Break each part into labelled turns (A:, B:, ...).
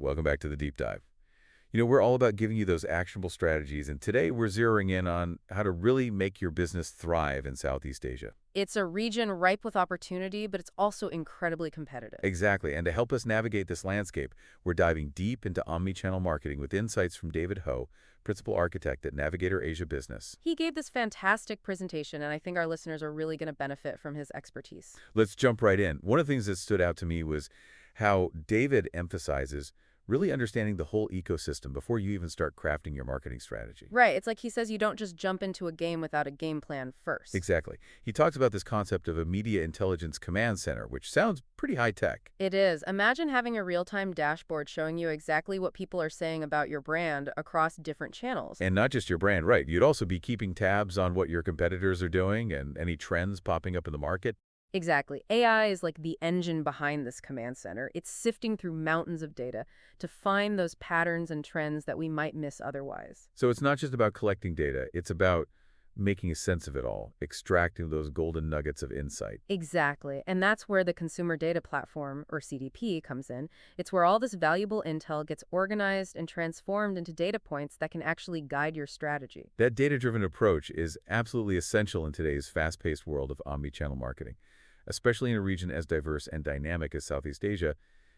A: Welcome back to the deep dive. We're all about giving you those actionable strategies, and today we're zeroing in on how to really make your business thrive in Southeast Asia.
B: It's a region ripe with opportunity, but it's also incredibly competitive.
A: Exactly, and to help us navigate this landscape, we're diving deep into omnichannel marketing with insights from David Ho, Principal Architect at Navigator Asia Business.
B: He gave this fantastic presentation, and I think our listeners are really going to benefit from his expertise.
A: Let's jump right in. One of the things that stood out to me was how David emphasizes really understanding the whole ecosystem before you even start crafting your marketing strategy.
B: Right, it's like he says you don't just jump into a game without a game plan first.
A: Exactly. He talks about this concept of a media intelligence command center, which sounds pretty high tech.
B: It is. Imagine having a real-time dashboard showing you exactly what people are saying about your brand across different channels.
A: And not just your brand, right? You'd also be keeping tabs on what your competitors are doing and any trends popping up in the market.
B: Exactly. AI is like the engine behind this command center. It's sifting through mountains of data to find those patterns and trends that we might miss otherwise.
A: So it's not just about collecting data, it's about making a sense of it all, extracting those golden nuggets of insight.
B: Exactly. And that's where the Consumer Data Platform, or CDP, comes in. It's where all this valuable intel gets organized and transformed into data points that can actually guide your strategy.
A: That data-driven approach is absolutely essential in today's fast-paced world of omnichannel marketing, especially in a region as diverse and dynamic as Southeast Asia.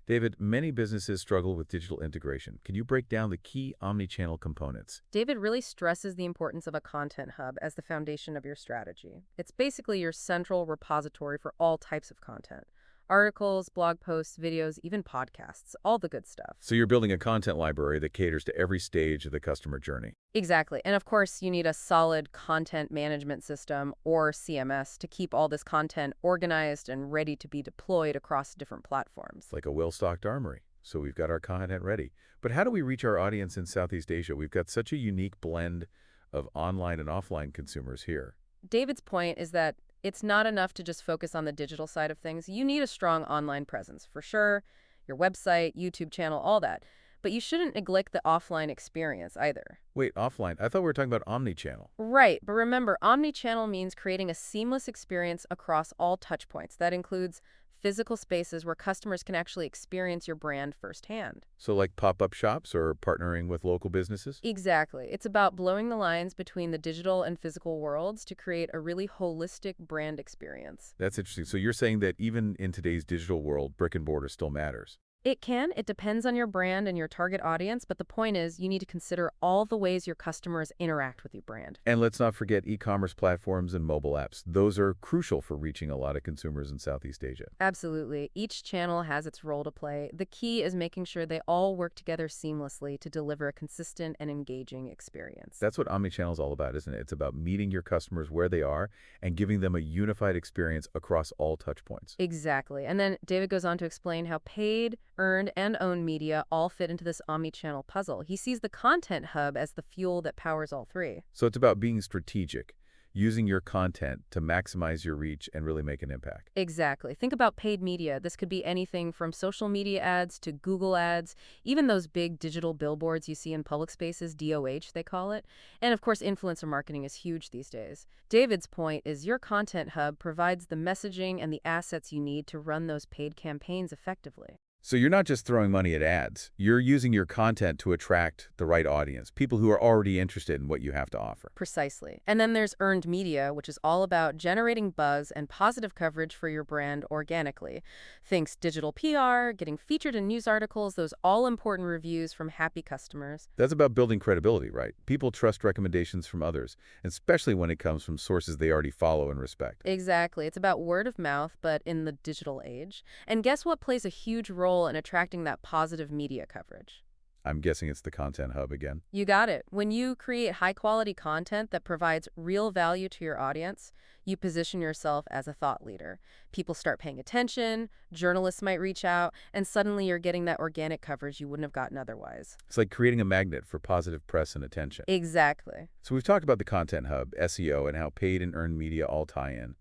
A: David, many businesses struggle with digital integration. Can you break down the key omnichannel components?
B: David really stresses the importance of a content hub as the foundation of your strategy. It's basically your central repository for all types of content. Articles, blog posts, videos, even podcasts, all the good stuff.
A: So you're building a content library that caters to every stage of the customer journey.
B: Exactly. And of course, you need a solid content management system, or CMS, to keep all this content organized and ready to be deployed across different platforms.
A: It's like a well-stocked armory. So we've got our content ready. But how do we reach our audience in Southeast Asia? We've got such a unique blend of online and offline consumers here.
B: David's point is that it's not enough to just focus on the digital side of things. You need a strong online presence, for sure, your website, YouTube channel, all that. But you shouldn't neglect the offline experience either.
A: Wait, offline? I thought we were talking about omnichannel.
B: Right, but remember, omnichannel means creating a seamless experience across all touchpoints. That includes physical spaces where customers can actually experience your brand firsthand.
A: So like pop-up shops or partnering with local businesses?
B: Exactly. It's about blowing the lines between the digital and physical worlds to create a really holistic brand experience.
A: That's interesting. So you're saying that even in today's digital world, brick and mortar still matters.
B: It can. It depends on your brand and your target audience, but the point is you need to consider all the ways your customers interact with your brand.
A: And let's not forget e-commerce platforms and mobile apps. Those are crucial for reaching a lot of consumers in Southeast Asia.
B: Absolutely. Each channel has its role to play. The key is making sure they all work together seamlessly to deliver a consistent and engaging experience.
A: That's what omnichannel is all about, isn't it? It's about meeting your customers where they are and giving them a unified experience across all touchpoints.
B: Exactly. And then David goes on to explain how paid, earned, and owned media all fit into this omnichannel puzzle. He sees the content hub as the fuel that powers all three.
A: So it's about being strategic, using your content to maximize your reach and really make an impact.
B: Exactly. Think about paid media. This could be anything from social media ads to Google ads, even those big digital billboards you see in public spaces, DOH they call it. And of course, influencer marketing is huge these days. David's point is your content hub provides the messaging and the assets you need to run those paid campaigns effectively.
A: So you're not just throwing money at ads. You're using your content to attract the right audience, people who are already interested in what you have to offer.
B: Precisely. And then there's earned media, which is all about generating buzz and positive coverage for your brand organically. Thanks digital PR, getting featured in news articles, those all-important reviews from happy customers.
A: That's about building credibility, right? People trust recommendations from others, especially when it comes from sources they already follow and respect.
B: Exactly. It's about word of mouth, but in the digital age. And guess what plays a huge role in attracting that positive media coverage?
A: I'm guessing it's the content hub again.
B: You got it. When you create high-quality content that provides real value to your audience, you position yourself as a thought leader. People start paying attention, journalists might reach out, and suddenly you're getting that organic coverage you wouldn't have gotten otherwise.
A: It's like creating a magnet for positive press and attention.
B: Exactly.
A: So we've talked about the content hub, SEO, and how paid and earned media all tie in.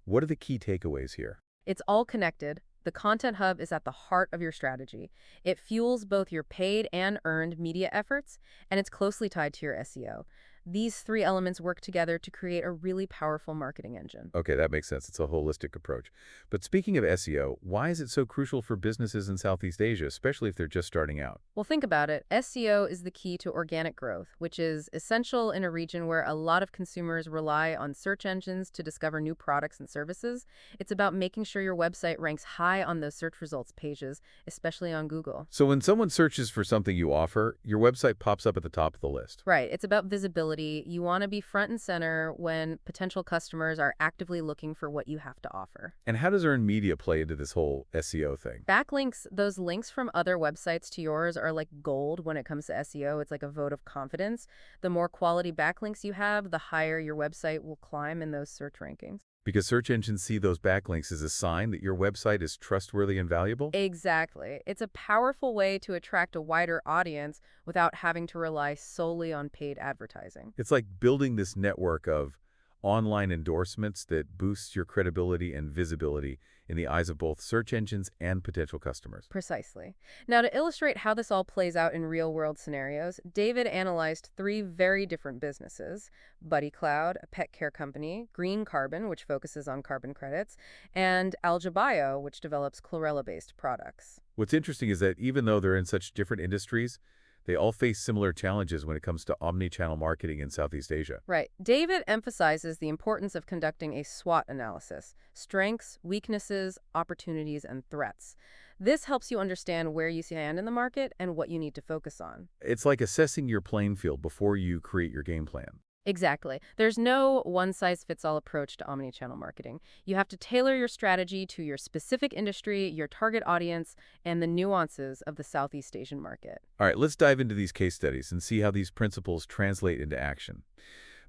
A: What are the key takeaways here?
B: It's all connected. The Content Hub is at the heart of your strategy. It fuels both your paid and earned media efforts, and it's closely tied to your SEO. These three elements work together to create a really powerful marketing engine.
A: Okay, that makes sense. It's a holistic approach. But speaking of SEO, why is it so crucial for businesses in Southeast Asia, especially if they're just starting out?
B: Well, think about it. SEO is the key to organic growth, which is essential in a region where a lot of consumers rely on search engines to discover new products and services. It's about making sure your website ranks high on those search results pages, especially on Google.
A: So when someone searches for something you offer, your website pops up at the top of the list.
B: Right. It's about visibility. You want to be front and center when potential customers are actively looking for what you have to offer.
A: And how does earned media play into this whole SEO thing?
B: Backlinks, those links from other websites to yours are like gold when it comes to SEO. It's like a vote of confidence. The more quality backlinks you have, the higher your website will climb in those search rankings.
A: Because search engines see those backlinks as a sign that your website is trustworthy and valuable?
B: Exactly. It's a powerful way to attract a wider audience without having to rely solely on paid advertising.
A: It's like building this network of online endorsements that boosts your credibility and visibility in the eyes of both search engines and potential customers.
B: Precisely. Now, to illustrate how this all plays out in real-world scenarios, David analyzed three very different businesses: Buddy Cloud, a pet care company; Green Carbon, which focuses on carbon credits; and Algebio, which develops chlorella-based products.
A: What's interesting is that even though they're in such different industries, they all face similar challenges when it comes to omni-channel marketing in Southeast Asia.
B: Right. David emphasizes the importance of conducting a SWOT analysis: strengths, weaknesses, opportunities, and threats. This helps you understand where you stand in the market and what you need to focus on.
A: It's like assessing your playing field before you create your game plan.
B: Exactly. There's no one-size-fits-all approach to omnichannel marketing. You have to tailor your strategy to your specific industry, your target audience, and the nuances of the Southeast Asian market.
A: All right, let's dive into these case studies and see how these principles translate into action.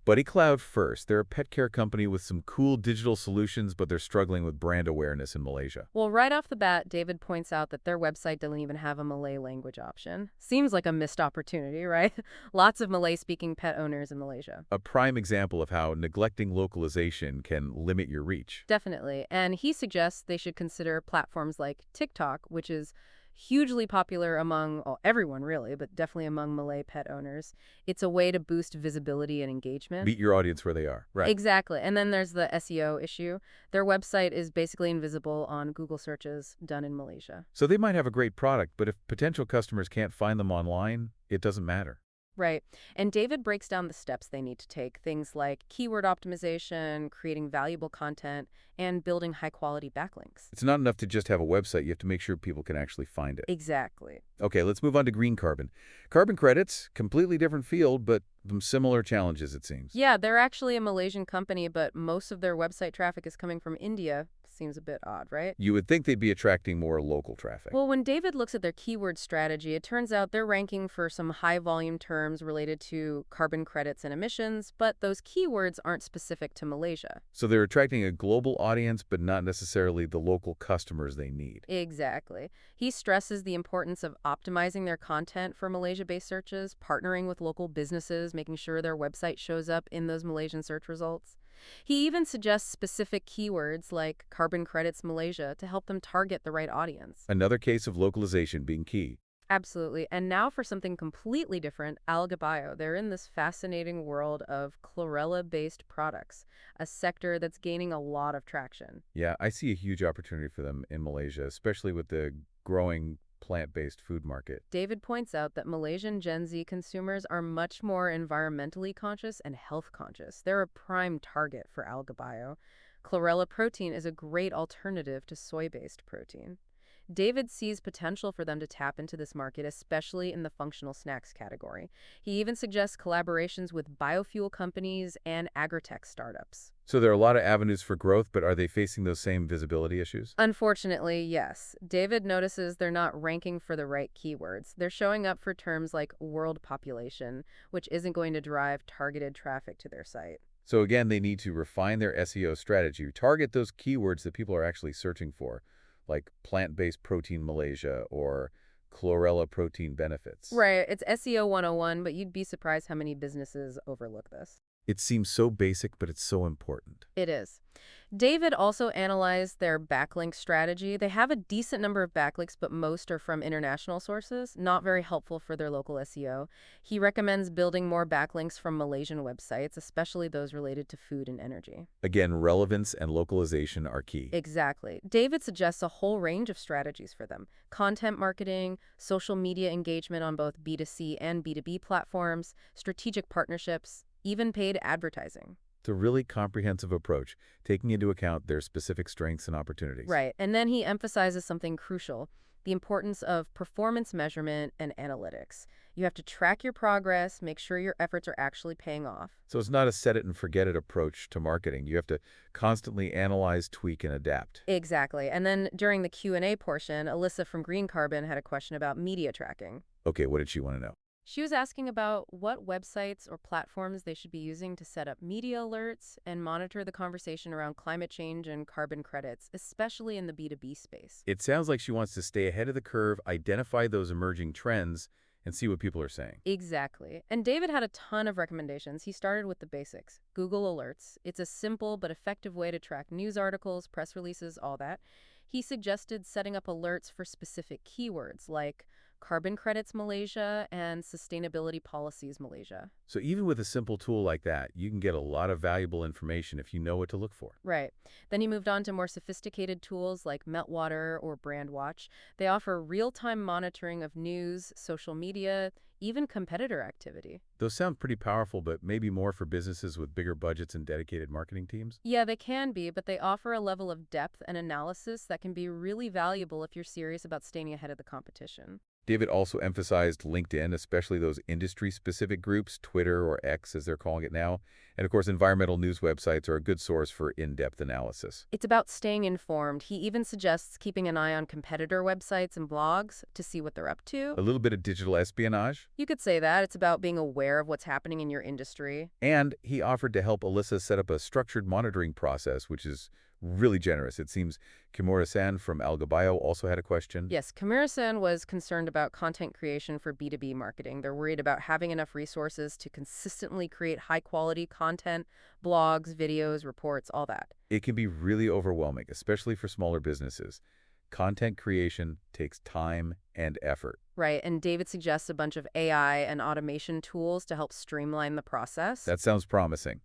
A: Buddy Cloud first. They're a pet care company with some cool digital solutions, but they're struggling with brand awareness in Malaysia.
B: Well, right off the bat, David points out that their website doesn't even have a Malay language option. Seems like a missed opportunity, right? Lots of Malay-speaking pet owners in Malaysia.
A: A prime example of how neglecting localization can limit your reach.
B: Definitely. And he suggests they should consider platforms like TikTok, which is hugely popular among, well, everyone really, but definitely among Malay pet owners. It's a way to boost visibility and engagement.
A: Meet your audience where they are. Right.
B: Exactly. And then there's the SEO issue. Their website is basically invisible on Google searches done in Malaysia.
A: So they might have a great product, but if potential customers can't find them online, it doesn't matter.
B: Right. And David breaks down the steps they need to take, things like keyword optimization, creating valuable content, and building high-quality backlinks.
A: It's not enough to just have a website. You have to make sure people can actually find it.
B: Exactly.
A: Okay, let's move on to Green Carbon. Carbon credits, completely different field, but some similar challenges, it seems.
B: Yeah, they're actually a Malaysian company, but most of their website traffic is coming from India. Seems a bit odd, right?
A: You would think they'd be attracting more local traffic.
B: Well, when David looks at their keyword strategy, it turns out they're ranking for some high-volume terms related to carbon credits and emissions, but those keywords aren't specific to Malaysia.
A: So they're attracting a global audience, but not necessarily the local customers they need.
B: Exactly. He stresses the importance of optimizing their content for Malaysia-based searches, partnering with local businesses, making sure their website shows up in those Malaysian search results. He even suggests specific keywords like carbon credits Malaysia to help them target the right audience.
A: Another case of localization being key.
B: Absolutely. And now for something completely different, Algebio. They're in this fascinating world of chlorella-based products, a sector that's gaining a lot of traction.
A: Yeah, I see a huge opportunity for them in Malaysia, especially with the growing plant-based food market.
B: David points out that Malaysian Gen Z consumers are much more environmentally conscious and health conscious. They're a prime target for Algebio. Chlorella protein is a great alternative to soy-based protein. David sees potential for them to tap into this market, especially in the functional snacks category. He even suggests collaborations with biofuel companies and agritech startups.
A: So there are a lot of avenues for growth, but are they facing those same visibility issues?
B: Unfortunately, yes. David notices they're not ranking for the right keywords. They're showing up for terms like world population, which isn't going to drive targeted traffic to their site.
A: So again, they need to refine their SEO strategy, target those keywords that people are actually searching for, like plant-based protein Malaysia or chlorella protein benefits.
B: Right, it's SEO 101, but you'd be surprised how many businesses overlook this.
A: It seems so basic, but it's so important.
B: It is. David also analyzed their backlink strategy. They have a decent number of backlinks, but most are from international sources, not very helpful for their local SEO. He recommends building more backlinks from Malaysian websites, especially those related to food and energy.
A: Again, relevance and localization are key.
B: Exactly. David suggests a whole range of strategies for them: content marketing, social media engagement on both B2C and B2B platforms, strategic partnerships, even paid advertising.
A: It's a really comprehensive approach, taking into account their specific strengths and opportunities.
B: Right. And then he emphasizes something crucial: the importance of performance measurement and analytics. You have to track your progress, make sure your efforts are actually paying off.
A: So it's not a set it and forget it approach to marketing. You have to constantly analyze, tweak, and adapt.
B: Exactly. And then during the Q&A portion, Alyssa from Green Carbon had a question about media tracking.
A: Okay, what did she want to know?
B: She was asking about what websites or platforms they should be using to set up media alerts and monitor the conversation around climate change and carbon credits, especially in the B2B space.
A: It sounds like she wants to stay ahead of the curve, identify those emerging trends, and see what people are saying.
B: Exactly. And David had a ton of recommendations. He started with the basics: Google Alerts. It's a simple but effective way to track news articles, press releases, all that. He suggested setting up alerts for specific keywords like carbon credits Malaysia and sustainability policies Malaysia.
A: So even with a simple tool like that, you can get a lot of valuable information if you know what to look for.
B: Right. Then he moved on to more sophisticated tools like Meltwater or Brandwatch. They offer real-time monitoring of news, social media, even competitor activity.
A: Those sound pretty powerful, but maybe more for businesses with bigger budgets and dedicated marketing teams?
B: Yeah, they can be, but they offer a level of depth and analysis that can be really valuable if you're serious about staying ahead of the competition.
A: David also emphasized LinkedIn, especially those industry-specific groups, Twitter or X as they're calling it now. And of course, environmental news websites are a good source for in-depth analysis.
B: It's about staying informed. He even suggests keeping an eye on competitor websites and blogs to see what they're up to.
A: A little bit of digital espionage.
B: You could say that. It's about being aware of what's happening in your industry.
A: And he offered to help Alyssa set up a structured monitoring process, which is really generous. It seems Kimura-san from Algabayo also had a question.
B: Yes, Kamira-san was concerned about content creation for B2B marketing. They're worried about having enough resources to consistently create high-quality content, blogs, videos, reports, all that.
A: It can be really overwhelming, especially for smaller businesses. Content creation takes time and effort.
B: Right, and David suggests a bunch of AI and automation tools to help streamline the process.
A: That sounds promising.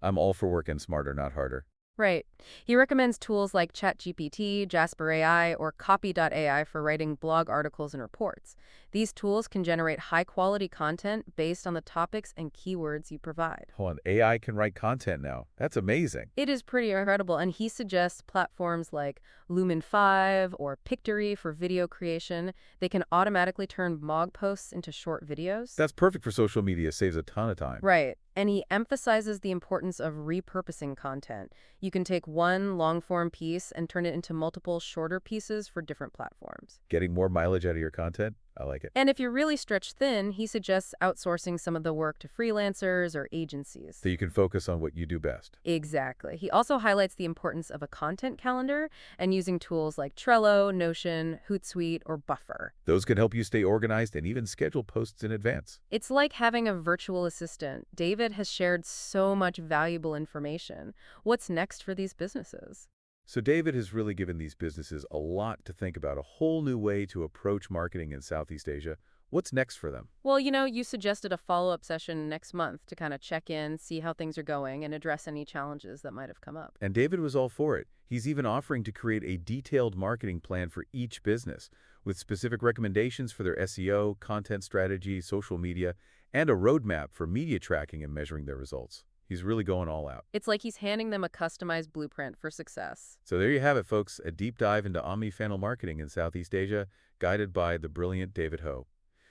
A: I'm all for working smarter, not harder.
B: Right. He recommends tools like ChatGPT, Jasper AI, or Copy.ai for writing blog articles and reports. These tools can generate high-quality content based on the topics and keywords you provide.
A: Hold on, AI can write content now. That's amazing.
B: It is pretty incredible, and he suggests platforms like Lumen 5 or Pictory for video creation. They can automatically turn blog posts into short videos.
A: That's perfect for social media, saves a ton of time.
B: Right. And he emphasizes the importance of repurposing content. You can take one long-form piece and turn it into multiple shorter pieces for different platforms.
A: Getting more mileage out of your content? I like it.
B: And if you're really stretched thin, he suggests outsourcing some of the work to freelancers or agencies.
A: So you can focus on what you do best.
B: Exactly. He also highlights the importance of a content calendar and using tools like Trello, Notion, Hootsuite, or Buffer.
A: Those can help you stay organized and even schedule posts in advance.
B: It's like having a virtual assistant. David has shared so much valuable information. What's next for these businesses?
A: So David has really given these businesses a lot to think about, a whole new way to approach marketing in Southeast Asia. What's next for them?
B: Well, you suggested a follow-up session next month to kind of check in, see how things are going, and address any challenges that might have come up.
A: And David was all for it. He's even offering to create a detailed marketing plan for each business, with specific recommendations for their SEO, content strategy, social media, and a roadmap for media tracking and measuring their results. He's really going all out.
B: It's like he's handing them a customized blueprint for success.
A: So there you have it, folks, a deep dive into omnichannel marketing in Southeast Asia, guided by the brilliant David Ho.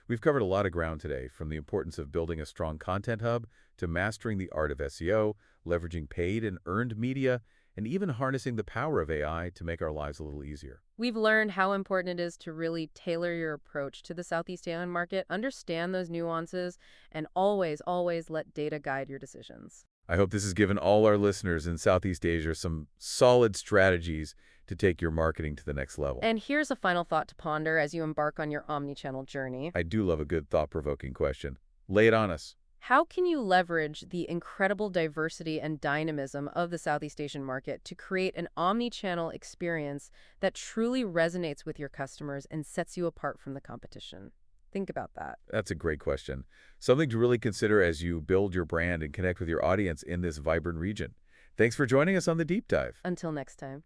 A: We've covered a lot of ground today, from the importance of building a strong content hub to mastering the art of SEO, leveraging paid and earned media, and even harnessing the power of AI to make our lives a little easier.
B: We've learned how important it is to really tailor your approach to the Southeast Asian market, understand those nuances, and always, always let data guide your decisions.
A: I hope this has given all our listeners in Southeast Asia some solid strategies to take your marketing to the next level.
B: And here's a final thought to ponder as you embark on your omnichannel journey.
A: I do love a good thought-provoking question. Lay it on us.
B: How can you leverage the incredible diversity and dynamism of the Southeast Asian market to create an omni-channel experience that truly resonates with your customers and sets you apart from the competition? Think about that.
A: That's a great question. Something to really consider as you build your brand and connect with your audience in this vibrant region. Thanks for joining us on the Deep Dive.
B: Until next time.